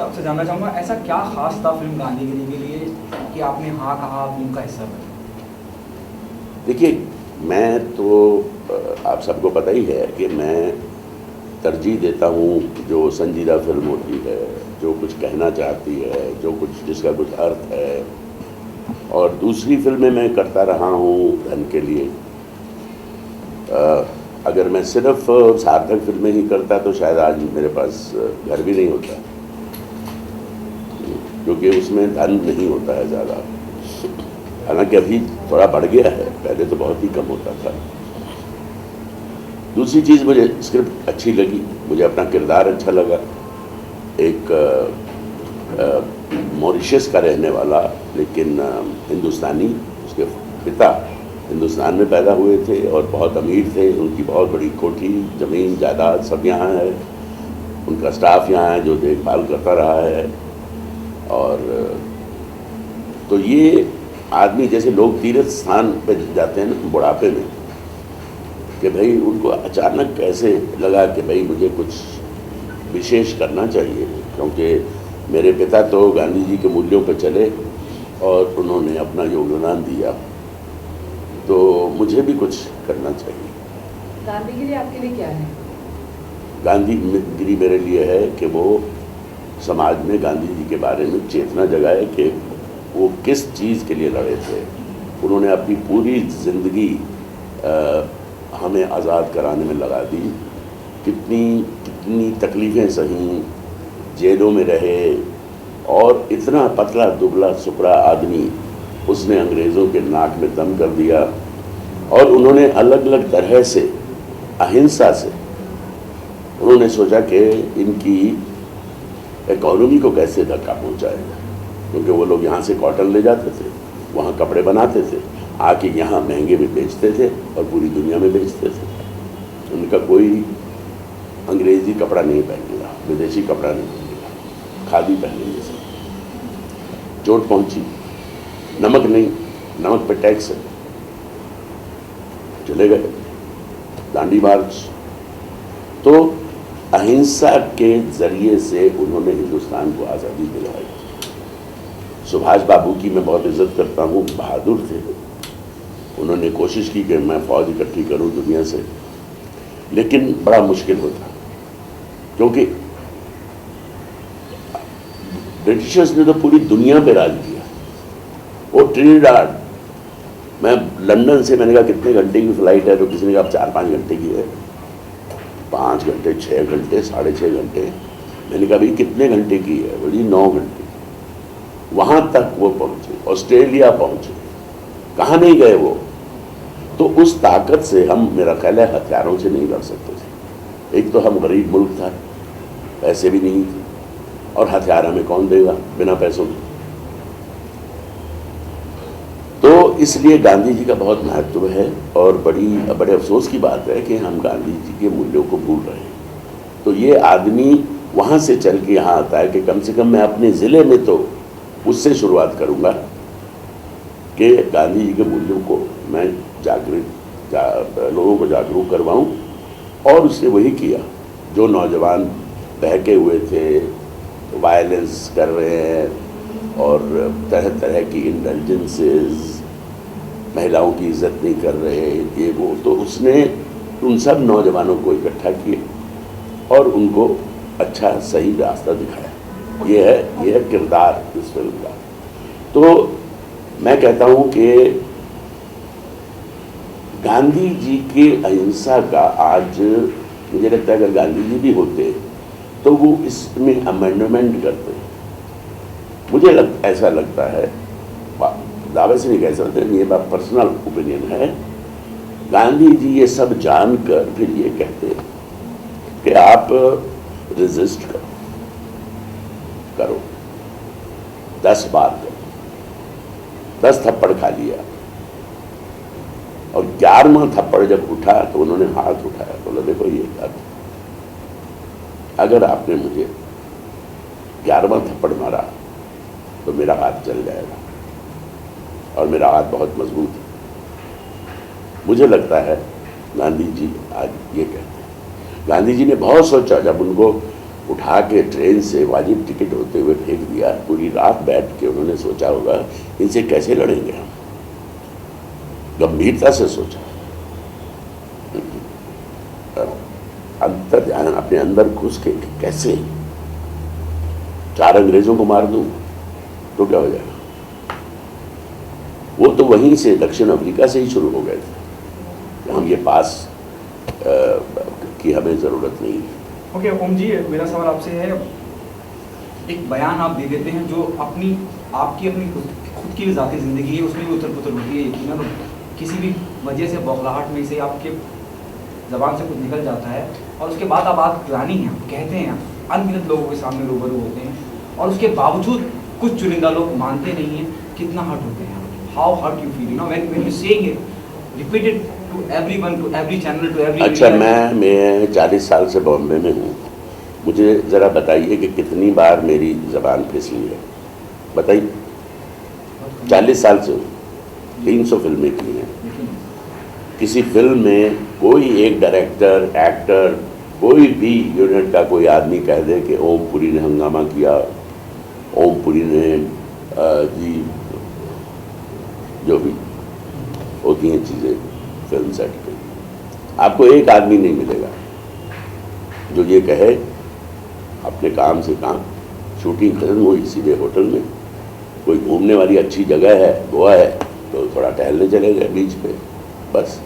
आपसे जानना चाहूँगा, ऐसा क्या खास था फिल्म गांधीगिरी के लिए कि आपने हाँ कहा, फिल्म का हिस्सा बने? देखिए, मैं तो आप सबको पता ही है कि मैं तरजीह देता हूँ जो संजीदा फिल्म होती है, जो कुछ कहना चाहती है, जो कुछ जिसका कुछ अर्थ है। और दूसरी फिल्में मैं करता रहा हूँ धन के लिए। अगर मैं सिर्फ सार्थक फिल्में ही करता तो शायद आज मेरे पास घर भी नहीं होता, क्योंकि उसमें धन नहीं होता है ज़्यादा। हालांकि अभी थोड़ा बढ़ गया है, पहले तो बहुत ही कम होता था। दूसरी चीज़, मुझे स्क्रिप्ट अच्छी लगी, मुझे अपना किरदार अच्छा लगा। एक मॉरिशस का रहने वाला लेकिन हिंदुस्तानी, उसके पिता हिंदुस्तान में पैदा हुए थे और बहुत अमीर थे, उनकी बहुत बड़ी कोठी, ज़मीन, जायदाद सब यहाँ है, उनका स्टाफ यहाँ है जो देखभाल करता रहा है। और तो ये आदमी, जैसे लोग तीर्थ स्थान पे जाते हैं ना बुढ़ापे में, कि भाई उनको अचानक कैसे लगा कि भाई मुझे कुछ विशेष करना चाहिए, क्योंकि मेरे पिता तो गांधी जी के मूल्यों पर चले और उन्होंने अपना योगदान दिया, तो मुझे भी कुछ करना चाहिए। गांधीगिरी आपके लिए क्या है? गांधीगिरी मेरे लिए है कि वो समाज में गांधी जी के बारे में चेतना जगाए कि वो किस चीज़ के लिए लड़े थे। उन्होंने अपनी पूरी ज़िंदगी हमें आज़ाद कराने में लगा दी। कितनी कितनी तकलीफ़ें सही, जेलों में रहे, और इतना पतला दुबला सुपड़ा आदमी उसने अंग्रेज़ों के नाक में दम कर दिया। और उन्होंने अलग अलग तरह से अहिंसा से उन्होंने सोचा कि इनकी इकॉनमी को कैसे धक्का पहुंचाएगा, क्योंकि वो लोग यहाँ से कॉटन ले जाते थे, वहाँ कपड़े बनाते थे, आके यहाँ महंगे में बेचते थे और पूरी दुनिया में बेचते थे। उनका कोई अंग्रेज़ी कपड़ा नहीं पहनेगा, विदेशी कपड़ा नहीं पहनेगा, खादी पहनेंगे सब। चोट पहुँची, नमक नहीं, नमक पे टैक्स है, चले गए दांडी मार्च। तो अहिंसा के जरिए से उन्होंने हिंदुस्तान को आज़ादी दिलाई। सुभाष बाबू की मैं बहुत इज्जत करता हूँ, बहादुर थे। उन्होंने कोशिश की कि मैं फौज इकट्ठी करूँ दुनिया से, लेकिन बड़ा मुश्किल होता, क्योंकि ब्रिटिशर्स ने तो पूरी दुनिया पे राज किया। वो ट्रिनिडाड, मैं लंदन से, मैंने कहा कितने घंटे की फ़्लाइट है, तो किसी ने कहा 4-5 घंटे की है। 5 घंटे, 6 घंटे, 6.5 घंटे। मैंने कहा भाई कितने घंटे की है? बोली 9 घंटे। वहाँ तक वो पहुँचे, ऑस्ट्रेलिया पहुँचे, कहाँ नहीं गए वो। तो उस ताकत से हम, मेरा ख्याल है, हथियारों से नहीं लड़ सकते थे। एक तो हम गरीब मुल्क था, पैसे भी नहीं थे, और हथियार हमें कौन देगा बिना पैसों के। तो इसलिए गांधी जी का बहुत महत्व है, और बड़े अफसोस की बात है कि हम गांधी जी के मूल्यों को भूल रहे हैं। तो ये आदमी वहाँ से चल के यहाँ आता है कि कम से कम मैं अपने ज़िले में तो उससे शुरुआत करूँगा कि गांधी जी के मूल्यों को मैं लोगों को जागरूक करवाऊँ। और उसने वही किया। जो नौजवान बहके हुए थे, वायलेंस कर रहे हैं और तरह तरह की इंडल्जेंसेस, महिलाओं की इज्जत नहीं कर रहे, ये वो, तो उसने उन सब नौजवानों को इकट्ठा किया और उनको अच्छा सही रास्ता दिखाया। ये है किरदार इस फिल्म का। तो मैं कहता हूँ कि गांधी जी की अहिंसा का आज मुझे लगता है अगर गांधी जी भी होते तो वो इसमें अमेंडमेंट करते। मुझे ऐसा लगता है, दावे से नहीं कह सकते, ये बात पर्सनल ओपिनियन है, गांधी जी ये सब जानकर फिर ये कहते कि आप रेजिस्ट करो 10 बार करो। 10 थप्पड़ खा लिया, और 11वां थप्पड़ जब उठा तो उन्होंने हाथ उठाया, बोला देखो ये अगर आपने मुझे 11वां थप्पड़ मारा तो मेरा हाथ जल जाएगा, और मेरा हाथ बहुत मजबूत है। मुझे लगता है गांधी जी आज ये कहते हैं। गांधी जी ने बहुत सोचा, जब उनको उठा के ट्रेन से वाजिब टिकट होते हुए फेंक दिया। पूरी रात बैठ के उन्होंने सोचा होगा इनसे कैसे लड़ेंगे हम, गंभीरता से सोचा, अंतर ध्यान अपने अंदर घुस के कैसे 4 अंग्रेजों को मार दूं तो क्या हो जाएगा। वो तो वहीं से दक्षिण अफ्रीका से ही शुरू हो गए थे, हम ये पास की हमें ज़रूरत नहीं है। ओके ओम जी, मेरा सवाल आपसे है, एक बयान आप दे देते हैं जो आपकी अपनी खुद की ज़ाती ज़िंदगी है, उसमें भी उथल पुथल होती है यकीनन, किसी भी वजह से बौखलाहट में से आपके ज़बान से कुछ निकल जाता है और उसके बाद आप बात पुरानी हैं, कहते हैं, अनगिनत लोगों के सामने रूबरू होते हैं और उसके बावजूद कुछ चुनिंदा लोग मानते नहीं हैं, कितना हर्ट होते हैं, how hurt you feel, you know, when you saying it repeated to everyone, to every channel, to every. अच्छा, मैं 40 साल से बॉम्बे में हूँ, मुझे ज़रा बताइए कि कितनी बार मेरी ज़बान फिसली है, बताइए। 40 साल से हूँ, 300 फिल्में की हैं। किसी फिल्म में कोई एक डायरेक्टर, एक्टर, कोई भी यूनिट का कोई आदमी कह दे कि ओम पुरी ने हंगामा किया, ओम पुरी ने जी जो भी होती हैं चीज़ें फिल्म सेट पे, आपको एक आदमी नहीं मिलेगा जो ये कहे अपने काम से काम, शूटिंग खत्म हुई सीधे होटल में, कोई घूमने वाली अच्छी जगह है, गोवा है, तो थोड़ा टहलने चले गए बीच पे, बस।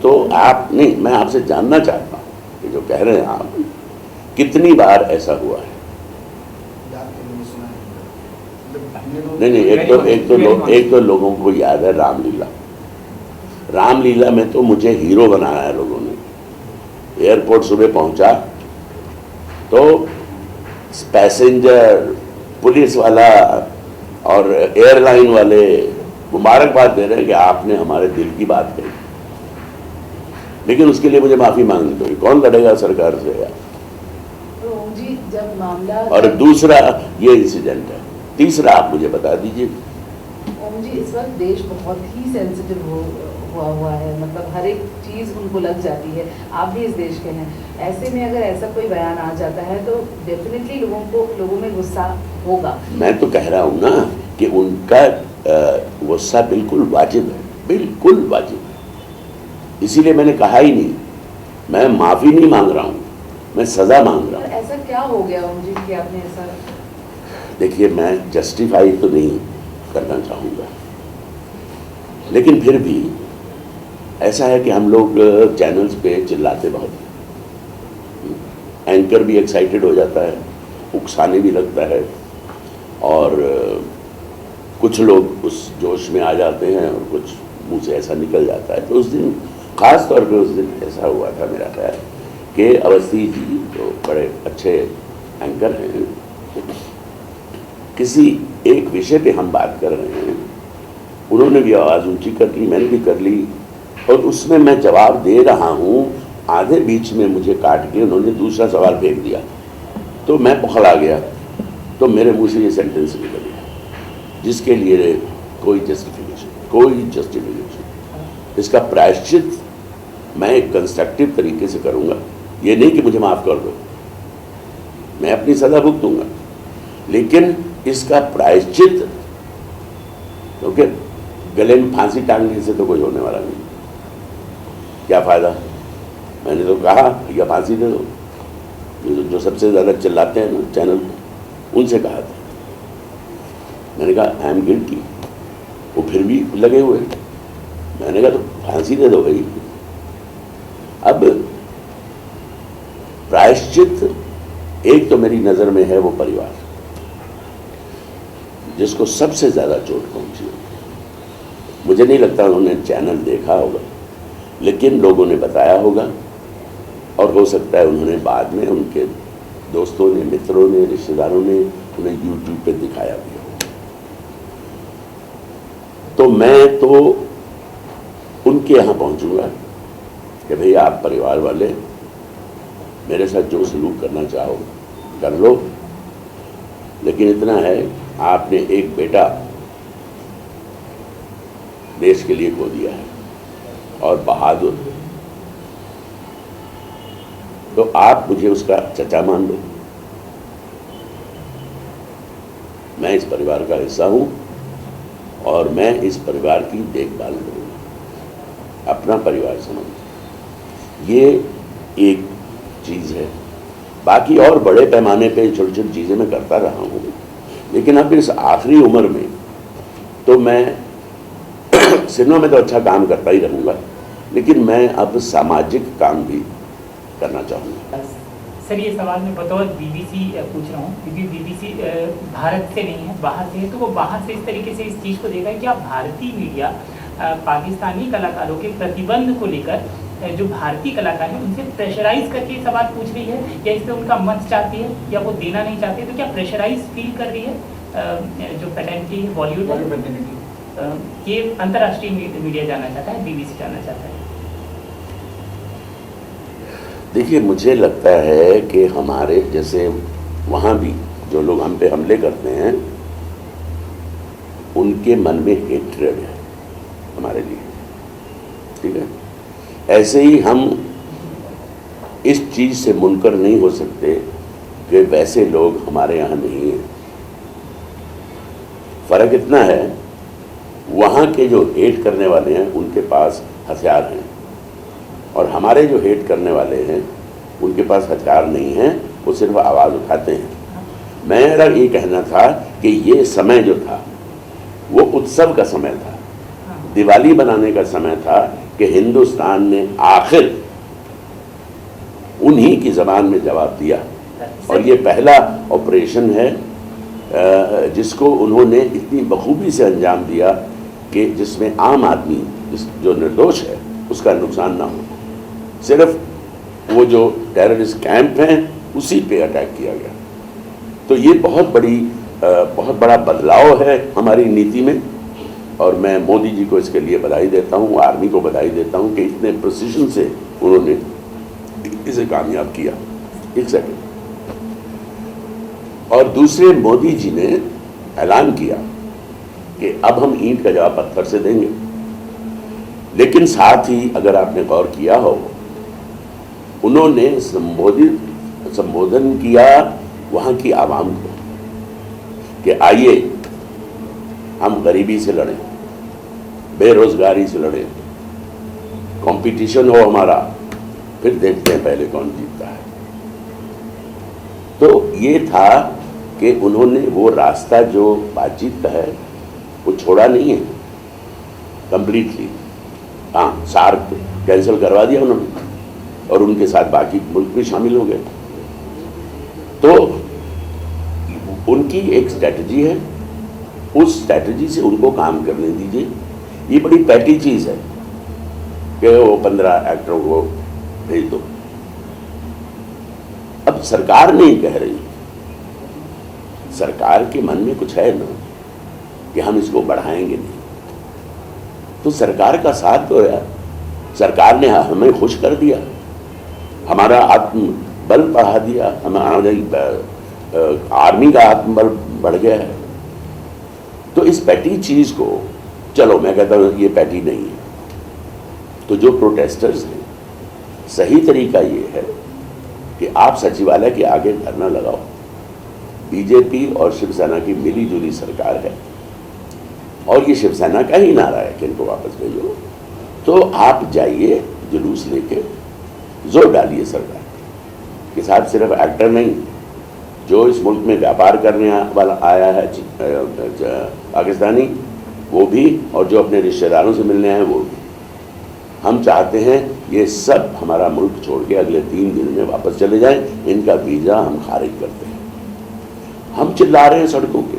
तो आप नहीं, मैं आपसे जानना चाहता हूँ कि जो कह रहे हैं आप, कितनी बार ऐसा हुआ है? नहीं, एक तो लोगों को याद है रामलीला। रामलीला में तो मुझे हीरो बनाया है लोगों ने। एयरपोर्ट सुबह पहुंचा तो पैसेंजर, पुलिस वाला और एयरलाइन वाले मुबारकबाद दे रहे हैं कि आपने हमारे दिल की बात कही, लेकिन उसके लिए मुझे माफ़ी मांगनी पड़ी। कौन लड़ेगा सरकार से यार? तो ओम जी, जब मामला, और दूसरा ये इंसिडेंट है, तीसरा आप मुझे बता दीजिए। ओम जी, इस वक्त देश बहुत ही सेंसिटिव हुआ है, मतलब हर एक चीज़ उनको लग जाती है, आप भी इस देश के हैं, ऐसे में अगर ऐसा कोई बयान आ जाता है तो डेफिनेटली लोगों में गुस्सा होगा। मैं तो कह रहा हूँ ना कि उनका गुस्सा बिल्कुल वाजिब है, बिल्कुल वाजिब है, इसीलिए मैंने कहा ही नहीं, मैं माफ़ी नहीं मांग रहा हूँ, मैं सज़ा मांग रहा हूँ। ऐसा क्या हो गया ओम जी कि आपने ऐसा? देखिए, मैं जस्टिफाई तो नहीं करना चाहूँगा, लेकिन फिर भी ऐसा है कि हम लोग चैनल्स पे चिल्लाते बहुत हैं, एंकर भी एक्साइटेड हो जाता है, उकसाने भी लगता है, और कुछ लोग उस जोश में आ जाते हैं और कुछ मुंह से ऐसा निकल जाता है। तो उस दिन, ख़ास तौर पे उस दिन ऐसा हुआ था मेरा ख्याल कि अवस्थी जी तो बड़े अच्छे एंकर हैं, किसी एक विषय पे हम बात कर रहे हैं, उन्होंने भी आवाज़ ऊंची कर ली, मैंने भी कर ली, और उसमें मैं जवाब दे रहा हूँ, आधे बीच में मुझे काट के उन्होंने दूसरा सवाल फेंक दिया, तो मैं बौखला गया, तो मेरे मुंह से ये सेंटेंस निकल गया, जिसके लिए कोई जस्टिफिकेशन, इसका प्रायश्चित मैं एक कंस्ट्रक्टिव तरीके से करूँगा, ये नहीं कि मुझे माफ़ कर दो, मैं अपनी सज़ा भुगतूंगा, लेकिन इसका प्रायश्चित, क्योंकि गले में फांसी टांगने से तो कोई होने वाला नहीं, क्या फ़ायदा। मैंने तो कहा भैया फांसी दे दो, जो सबसे ज़्यादा चिल्लाते हैं ना चैनल पे, उनसे कहा था, मैंने कहा आई एम गिल्टी, वो फिर भी लगे हुए, मैंने कहा तो फांसी दे दो भाई। अब प्रायश्चित एक तो मेरी नज़र में है वो परिवार, जिसको सबसे ज़्यादा चोट पहुंची। मुझे नहीं लगता उन्होंने चैनल देखा होगा, लेकिन लोगों ने बताया होगा, और हो सकता है उन्होंने बाद में उनके दोस्तों ने, मित्रों ने, रिश्तेदारों ने उन्हें यूट्यूब पे दिखाया भी होगा। तो मैं तो उनके यहाँ पहुँचूँगा कि भैया आप परिवार वाले, मेरे साथ जो सलूक करना चाहो कर लो, लेकिन इतना है, आपने एक बेटा देश के लिए खो दिया है, और बहादुर, तो आप मुझे उसका चचा मान लो। मैं इस परिवार का हिस्सा हूं और मैं इस परिवार की देखभाल करूंगा, अपना परिवार समझ। ये एक चीज़ है। बाकी और बड़े पैमाने पे छोटी छोटी चीज़ें मैं करता रहा हूँ, लेकिन अब इस आखिरी उम्र में तो मैं सिनेमा में तो अच्छा काम करता ही रहूँगा, लेकिन मैं अब सामाजिक काम भी करना चाहूँगा। सर, ये सवाल मैं बतौर बीबीसी पूछ रहा हूँ, क्योंकि बीबीसी भारत से नहीं है, बाहर से है, तो वो बाहर से इस तरीके से इस चीज़ को देखा है कि आप भारतीय मीडिया पाकिस्तानी कलाकारों के प्रतिबंध को लेकर जो भारतीय कलाकार हैं उनसे प्रेशराइज करके सवाल पूछ रही है, या इस पर उनका मत चाहती है या वो देना नहीं चाहती, तो क्या प्रेशराइज फील कर रही है जो पेटेंटी है बॉलीवुड है? ये अंतर्राष्ट्रीय मीडिया जानना चाहता है, बीबीसी जानना चाहता है। देखिए, मुझे लगता है कि हमारे जैसे वहाँ भी जो लोग हम पे हमले करते हैं उनके मन में हेट्रेड है हमारे लिए, ठीक है। ऐसे ही हम इस चीज़ से मुनकर नहीं हो सकते कि वैसे लोग हमारे यहाँ नहीं हैं। फ़र्क इतना है, वहाँ के जो हेट करने वाले हैं उनके पास हथियार हैं और हमारे जो हेट करने वाले हैं उनके पास हथियार नहीं हैं, वो सिर्फ आवाज़ उठाते हैं। मेरा ये कहना था कि ये समय जो था वो उत्सव का समय था, दिवाली बनाने का समय था कि हिंदुस्तान ने आखिर उन्हीं की ज़बान में जवाब दिया। और ये पहला ऑपरेशन है जिसको उन्होंने इतनी बखूबी से अंजाम दिया कि जिसमें आम आदमी जो निर्दोष है उसका नुकसान ना हो। सिर्फ वो जो टेररिस्ट कैंप हैं उसी पे अटैक किया गया। तो ये बहुत बड़ा बदलाव है हमारी नीति में, और मैं मोदी जी को इसके लिए बधाई देता हूँ, आर्मी को बधाई देता हूँ कि इतने प्रिसीजन से उन्होंने इसे कामयाब किया। एक सेकंड। और दूसरे, मोदी जी ने ऐलान किया कि अब हम ईंट का जवाब पत्थर से देंगे, लेकिन साथ ही अगर आपने गौर किया हो, उन्होंने संबोधन किया वहाँ की आवाम को कि आइए हम गरीबी से लड़ें, बेरोजगारी से लड़ें, कंपटीशन हो हमारा, फिर देखते हैं पहले कौन जीतता है। तो ये था कि उन्होंने वो रास्ता जो बातचीत का है वो छोड़ा नहीं है कंप्लीटली। हाँ, सार्क कैंसिल करवा दिया उन्होंने और उनके साथ बाकी मुल्क भी शामिल हो गए। तो उनकी एक स्ट्रैटेजी है, उस स्ट्रैटेजी से उनको काम करने दीजिए। ये बड़ी पैटी चीज़ है कि वो 15 एक्टरों को भेज दो। अब सरकार नहीं कह रही, सरकार के मन में कुछ है ना कि हम इसको बढ़ाएंगे नहीं, तो सरकार का साथ दो यार। सरकार ने हमें खुश कर दिया, हमारा आत्मबल बढ़ा दिया, हमारी आर्मी का आत्मबल बढ़ गया है। तो इस पैटी चीज़ को, चलो मैं कहता हूँ ये पैटी नहीं है। तो जो प्रोटेस्टर्स हैं, सही तरीका ये है कि आप सचिवालय के आगे धरना लगाओ। बीजेपी और शिवसेना की मिली जुली सरकार है और ये शिवसेना का ही नारा है कि इनको वापस भेजो। तो आप जाइए, जुलूस लेके जोर डालिए सरकार के साथ। सिर्फ एक्टर नहीं, जो इस मुल्क में व्यापार करने वाला आया है पाकिस्तानी, वो भी, और जो अपने रिश्तेदारों से मिलने आए वो भी। हम चाहते हैं ये सब हमारा मुल्क छोड़ के अगले 3 दिन में वापस चले जाएं। इनका वीज़ा हम खारिज करते हैं। हम चिल्ला रहे हैं सड़कों के,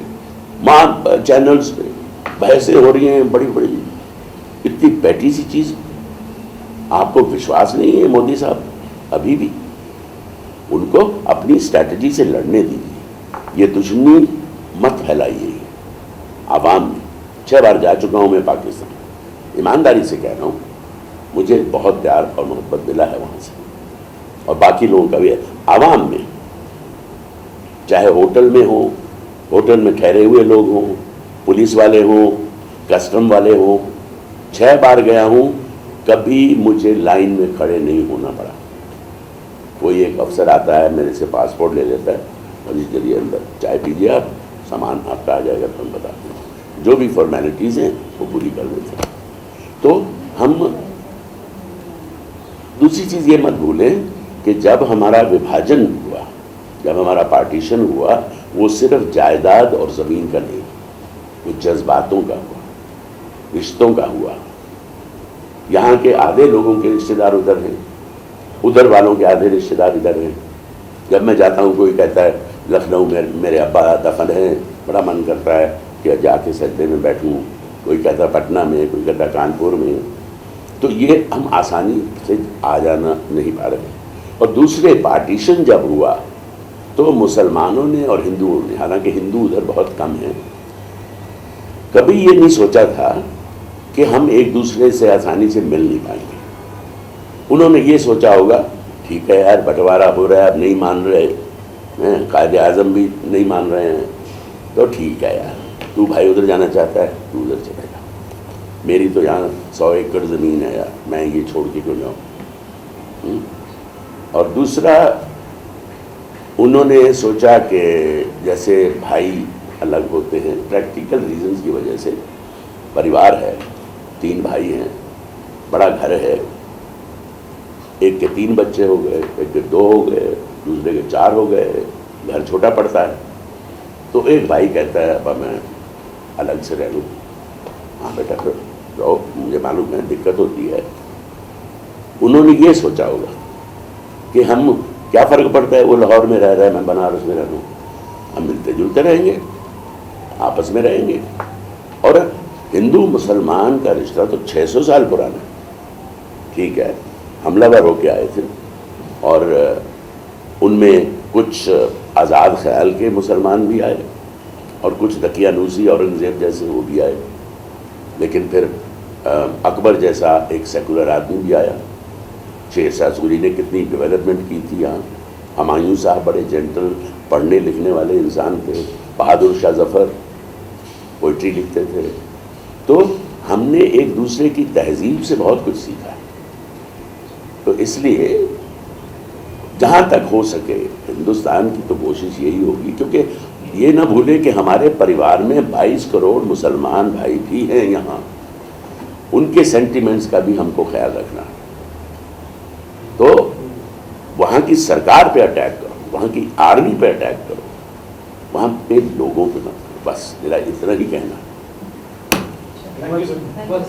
मां चैनल्स पे बहसें हो रही हैं बड़ी बड़ी, इतनी पैटी सी चीज़। आपको विश्वास नहीं है मोदी साहब? अभी भी उनको अपनी स्ट्रैटेजी से लड़ने दीजिए। ये दुश्मनी मत फैलाइए आवाम में। 6 बार जा चुका हूँ मैं पाकिस्तान, ईमानदारी से कह रहा हूँ, मुझे बहुत प्यार और मोहब्बत मिला है वहाँ से, और बाकी लोगों का भी है। आवाम में, चाहे होटल में हो, होटल में ठहरे हुए लोग हों, पुलिस वाले हों, कस्टम वाले हों, 6 बार गया हूँ, कभी मुझे लाइन में खड़े नहीं होना पड़ा। कोई एक अफसर आता है, मेरे से पासपोर्ट ले लेता है और जी चलिए अंदर चाय पीजिए आप, सामान आपका आ जाएगा, तो हम बताते हैं। जो भी फॉर्मेलिटीज़ हैं वो पूरी कर देते हैं। तो हम दूसरी चीज़ ये मत भूलें कि जब हमारा विभाजन हुआ, जब हमारा पार्टीशन हुआ, वो सिर्फ जायदाद और ज़मीन का नहीं, वो जज्बातों का हुआ, रिश्तों का हुआ। यहाँ के आधे लोगों के रिश्तेदार उधर हैं, उधर वालों के आधे रिश्तेदार इधर हैं। जब मैं जाता हूँ, कोई कहता है लखनऊ में मेरे अब्बा दफन हैं, बड़ा मन करता है कि जाके सजदे में बैठूँ। कोई कहता पटना में, कोई कहता कानपुर में। तो ये हम आसानी से आ जाना नहीं पा रहे। और दूसरे पार्टीशन जब हुआ तो मुसलमानों ने और हिंदुओं ने, हालांकि हिंदू उधर बहुत कम हैं, कभी ये नहीं सोचा था कि हम एक दूसरे से आसानी से मिल नहीं पाएंगे। उन्होंने ये सोचा होगा ठीक है यार, बंटवारा हो रहा है, अब नहीं मान रहे हैं, कायदे आज़म भी नहीं मान रहे हैं, तो ठीक है यार, तू भाई उधर जाना चाहता है, तू उधर चला जा, मेरी तो यहाँ 100 एकड़ ज़मीन है यार, मैं ये छोड़ के क्यों जाऊँ। और दूसरा, उन्होंने सोचा कि जैसे भाई अलग होते हैं, प्रैक्टिकल रीजंस की वजह से, परिवार है, 3 भाई हैं, बड़ा घर है, एक के 3 बच्चे हो गए, एक के 2 हो गए, दूसरे के 4 हो गए, घर छोटा पड़ता है। तो एक भाई कहता है अब मैं अलग से रह लूँ। हाँ बेटा फिर रहो, मुझे मालूम है दिक्कत होती है। उन्होंने ये सोचा होगा कि हम क्या फ़र्क पड़ता है, वो लाहौर में रह रहा है, मैं बनारस में रह लूँ, हम मिलते जुलते रहेंगे, आपस में रहेंगे। और हिंदू मुसलमान का रिश्ता तो 600 साल पुराना है। ठीक है, हमलावर होके आए थे और उनमें कुछ आज़ाद ख्याल के मुसलमान भी आए और कुछ दकियानूसी औरंगज़ेब जैसे वो भी आए, लेकिन फिर अकबर जैसा एक सेकुलर आदमी भी आया। शेरशाह सूरी ने कितनी डेवलपमेंट की थी यहाँ। हुमायूं साहब बड़े जेंटल, पढ़ने लिखने वाले इंसान थे। बहादुर शाह जफ़र पोइट्री लिखते थे। तो हमने एक दूसरे की तहजीब से बहुत कुछ सीखा। तो इसलिए जहाँ तक हो सके हिंदुस्तान की तो कोशिश यही होगी, क्योंकि ये ना भूलें कि हमारे परिवार में 22 करोड़ मुसलमान भाई भी हैं यहाँ, उनके सेंटिमेंट्स का भी हमको ख्याल रखना है। तो वहाँ की सरकार पे अटैक करो, वहाँ की आर्मी पे अटैक करो, वहाँ पे लोगों पे मत करो। बस मेरा इतना ही कहना है। बस